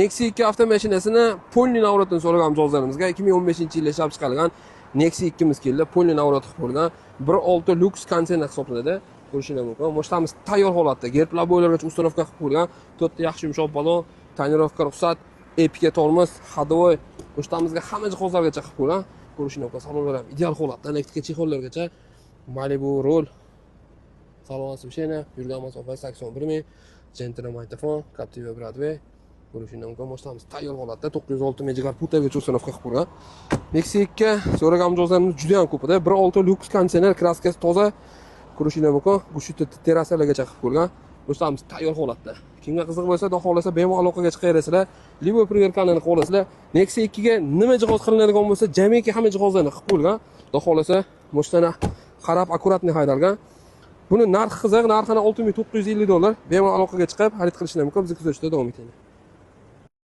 Nexia 2 avtomashinasini polni navratdan so'ragan mijozlarimizga 2015-yilda ishlab chiqarilgan Nexia 2 keldi. Polni navrat qilib qo'yilgan 1.6 Lux konteyner hisoblanadi. Ko'rishingiz mumkin. Mashinamiz tayyor holatda. Gerplar bo'ylargacha uстановка qilib qo'yilgan. 4 ta yaxshi yumshoq balon, tonirovka ruxsat, EPK tormoz, ходовой. Mashinamizga hamma jihozlargacha qilib qo'yilgan. Ko'rishingiz mumkin. Salonlar ham ideal holatda, elektrika chexollargacha. Malibu rol. Salon osibshena, yurgan masofa 81 ming. Gentle mikrofon, Captiva Broadway. Ko'rishingiz mumkin. Mashinamiz tayyor holatda 906 megagar putagacha uстановка qilib qo'yilgan. Nexia 2 so'ragan mijozlarimiz juda ham ko'p edi. 1.6 Lux konteyner, kraskasi toza. Ko'rishingiz mumkin. Gushti terasalargacha qilib qo'yilgan. Mashinamiz tayyor holatda. Kimga qiziq bo'lsa, xudo xolasa bemalol aloqaga chiqaverasizlar. Libo priverkani qilasizlar. Nexia 2 ga nima jihoz qilinadigan bo'lsa, jamiki hamma jihozlarni qilib qo'yilgan. Xudo xolasa mashinani qarab akkuratni haydalgan. Buni narxi qiziq, narxini $6,950. Bemalol aloqaga chiqib xarid qilishingiz mumkin. Biz kuzatishda davom eting.